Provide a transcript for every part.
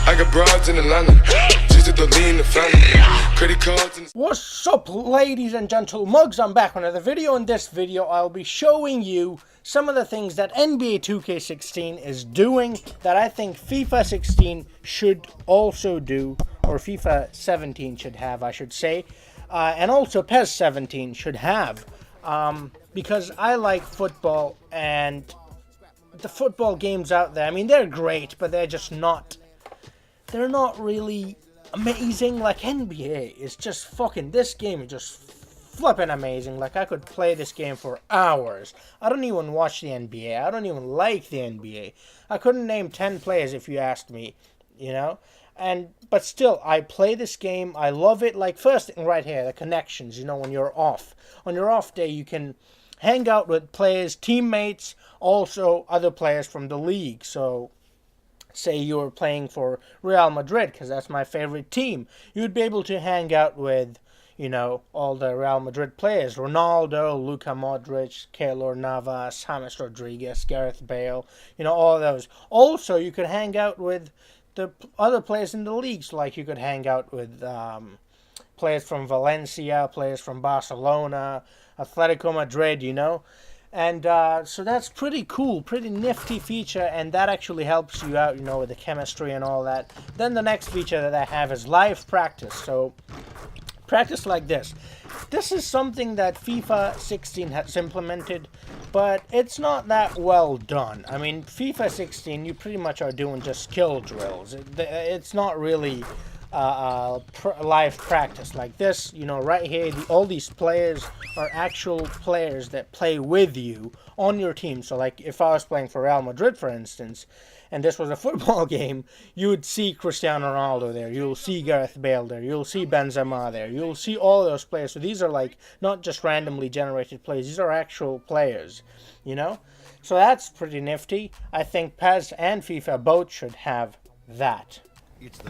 I got broads in Atlanta, just at the lean the family. Credit cards and... What's up, ladies and gentlemen? I'm back with another video. In this video, I'll be showing you some of the things that NBA 2K16 is doing that I think FIFA 16 should also do, or FIFA 17 should have, I should say, and also PES 17 should have, because I like football, and the football games out there, I mean, they're great, but they're just not, they're not really amazing. Like NBA is just fucking, this game is just flipping amazing. Like, I could play this game for hours. I don't even watch the NBA. I don't even like the NBA. I couldn't name 10 players if you asked me, you know? But still, I play this game. I love it. Like, first thing right here, the connections, you know, when you're off. On your off day, you can hang out with players, teammates, also other players from the league. So, say you were playing for Real Madrid, because that's my favorite team. You'd be able to hang out with, you know, all the Real Madrid players. Ronaldo, Luka Modric, Keylor Navas, James Rodriguez, Gareth Bale, you know, all those. Also, you could hang out with the other players in the leagues. Like, you could hang out with players from Valencia, players from Barcelona, Atletico Madrid, you know. And so that's pretty cool, pretty nifty feature, and that actually helps you out, you know, with the chemistry and all that. Then the next feature that I have is live practice. So practice like this. This is something that FIFA 16 has implemented, but it's not that well done. I mean, FIFA 16, you pretty much are doing just skill drills. It's not really live practice like this. You know, right here, all these players are actual players that play with you on your team. So, like, if I was playing for Real Madrid, for instance, and this was a football game, you would see Cristiano Ronaldo there, you'll see Gareth Bale there, you'll see Benzema there, you'll see all those players. So these are, like, not just randomly generated players, these are actual players, you know? So that's pretty nifty. I think PES and FIFA both should have that.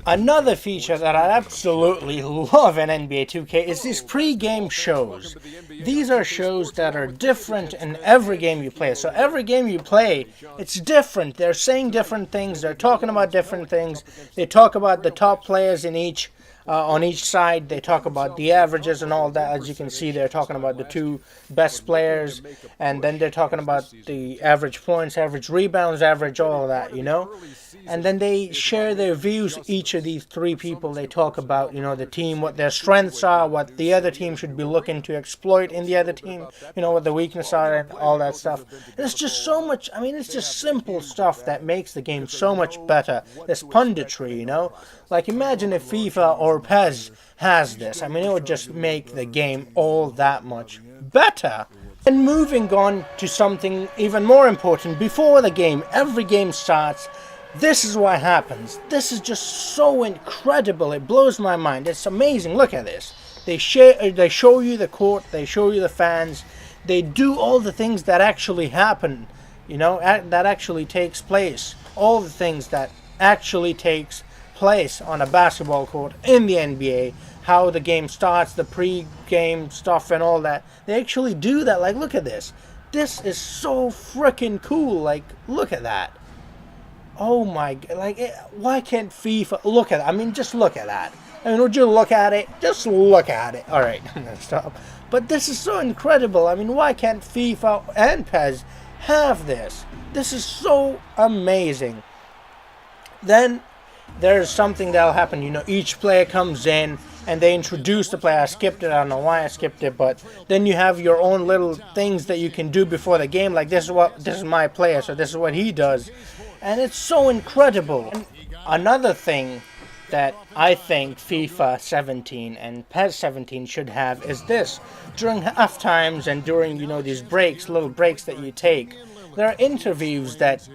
Another feature that I absolutely love in NBA 2K is these pre-game shows. These are shows that are different in every game you play. So every game you play, it's different. They're saying different things. They're talking about different things. They talk about the top players in each on each side. They talk about the averages and all that. As you can see, they're talking about the two best players, and then they're talking about the average points, average rebounds, average all of that, you know. And then they share their views, each of these three people. They talk about, you know, the team, what their strengths are, what the other team should be looking to exploit in the other team, you know, what the weaknesses are and all that stuff. And it's just so much, I mean, it's just simple stuff that makes the game so much better. This punditry, you know. Like, imagine if FIFA or PES has this. I mean, it would just make the game all that much better. And moving on to something even more important, before the game, every game starts, this is what happens. This is just so incredible. It blows my mind. It's amazing. Look at this. They show you the court. They show you the fans. They do all the things that actually happen, you know, that actually takes place. All the things that actually takes place on a basketball court in the NBA. How the game starts, the pre-game stuff and all that. They actually do that. Like, look at this. This is so freaking cool. Like, look at that. Oh my god, like, why can't FIFA look at it? I mean, just look at that. I mean, would you look at it? Just look at it. Alright, I'm gonna stop. But this is so incredible. I mean, why can't FIFA and PES have this? This is so amazing. Then there's something that'll happen. You know, each player comes in and they introduce the player. I skipped it. I don't know why I skipped it, but then you have your own little things that you can do before the game. Like, this is my player, so this is what he does. And it's so incredible. And another thing that I think FIFA 17 and PES 17 should have is this. During half times and during, you know, these breaks, little breaks that you take, there are interviews that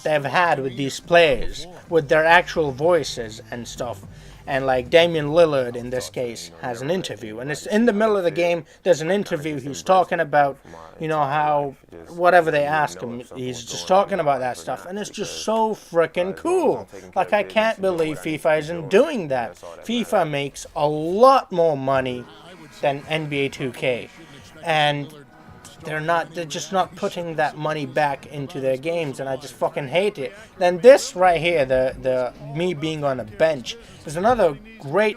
they've had with these players, with their actual voices and stuff. And like Damian Lillard in this case has an interview, and it's in the middle of the game. There's an interview. He's talking about, you know, how whatever they ask him, he's just talking about that stuff, and it's just so freaking cool. Like, I can't believe FIFA isn't doing that. FIFA makes a lot more money than NBA 2K, and they're just not putting that money back into their games, and I just fucking hate it. Then this right here, the me being on a bench, is another great,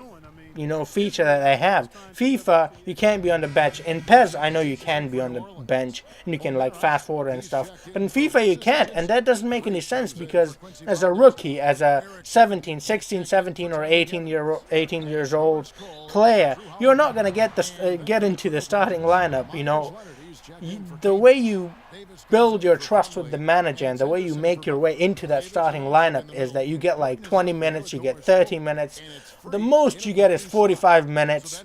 you know, feature that they have. FIFA, you can't be on the bench. In PES, I know you can be on the bench and you can like fast forward and stuff, but in FIFA you can't, and that doesn't make any sense, because as a rookie, as a 16, 17 or 18 years old player, you're not going to get into the starting lineup, you know. The way you build your trust with the manager and the way you make your way into that starting lineup is that you get like 20 minutes, you get 30 minutes. The most you get is 45 minutes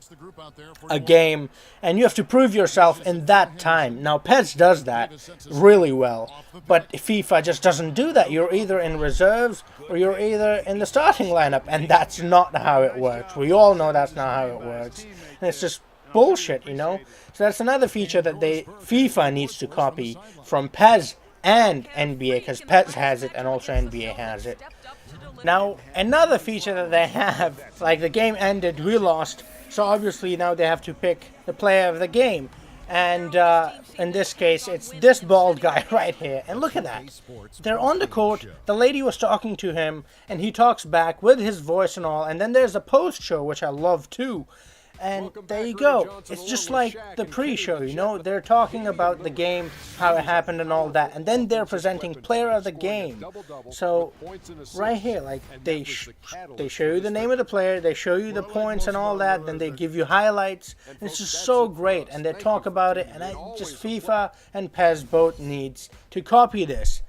a game, and you have to prove yourself in that time. Now, PES does that really well, but FIFA just doesn't do that. You're either in reserves or you're either in the starting lineup, and that's not how it works. We all know that's not how it works. And it's just bullshit, you know. So that's another feature that FIFA needs to copy from PES and NBA, because PES has it and also NBA has it. Now, another feature that they have, like the game ended, we lost, so obviously now they have to pick the player of the game. And in this case, it's this bald guy right here. And look at that. They're on the court, the lady was talking to him, and he talks back with his voice and all. And then there's a post-show, which I love too. And there you go. It's just like the pre-show, you know. They're talking about the game, how it happened and all that. And then they're presenting player of the game. So, right here, like, they show you the name of the player, they show you the points and all that, then they give you highlights. It's just so great. And they talk about it. And FIFA and PES both needs to copy this.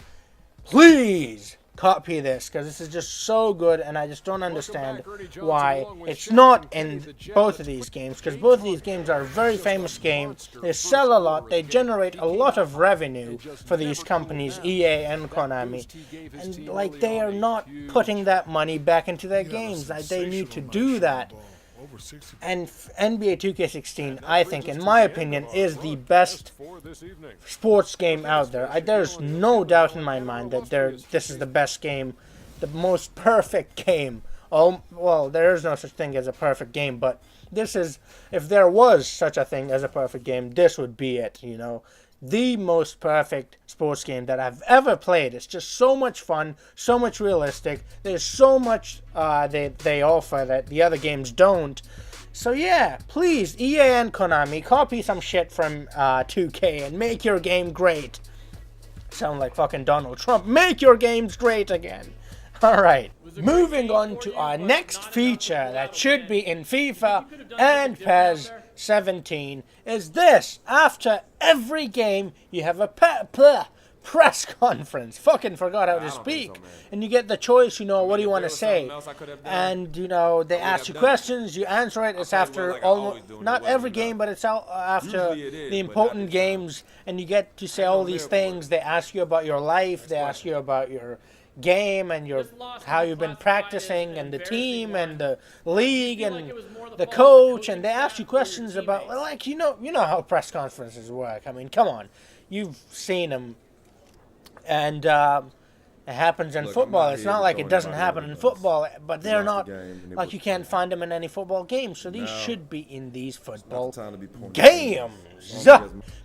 Please copy this, because this is just so good, and I just don't understand why it's not in both of these games, because both of these games are very famous games. They sell a lot, they generate a lot of revenue for these companies, EA and Konami, and like they are not putting that money back into their games. Like, they need to do that. And NBA 2K17, I think, in my opinion, is the best sports game out there. There's no doubt in my mind that this is the best game, the most perfect game. Oh, well, there is no such thing as a perfect game, but this is, if there was such a thing as a perfect game, this would be it, you know. The most perfect sports game that I've ever played. It's just so much fun, so much realistic. There's so much they offer that the other games don't. So yeah, please, EA and Konami, copy some shit from 2K and make your game great. Sound like fucking Donald Trump. Make your games great again. Alright, moving on to our next feature that should be in FIFA and PES 17 is this. After every game, you have a press conference. Fucking forgot how to speak. And you get the choice, you know, what do you want to say? And, you know, they ask you questions, you answer it. It's after almost, not every game, but it's after the important games. And you get to say all these things. They ask you about your life. They ask you about your game and how you've been practicing and the team and the league and the coach, and they ask you questions about, like, you know how press conferences work. I mean, come on, you've seen them, and it happens in football. It's not like it doesn't happen in football, but they're not, like, you can't find them in any football games, so these should be in these football games.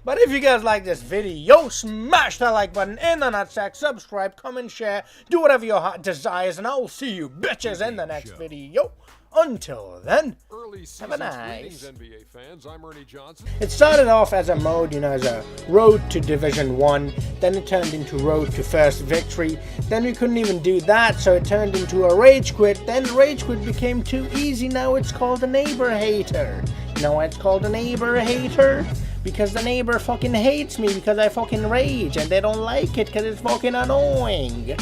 But if you guys like this video, smash that like button in the nutsack, subscribe, comment, share, do whatever your heart desires, and I will see you bitches in the next video. Until then, have a nice. It started off as a mode, you know, as a road to Division 1. Then it turned into road to first victory. Then we couldn't even do that, so it turned into a rage quit. Then rage quit became too easy. Now it's called a neighbor hater. You know why it's called a neighbor hater? Because the neighbor fucking hates me because I fucking rage, and they don't like it because it's fucking annoying.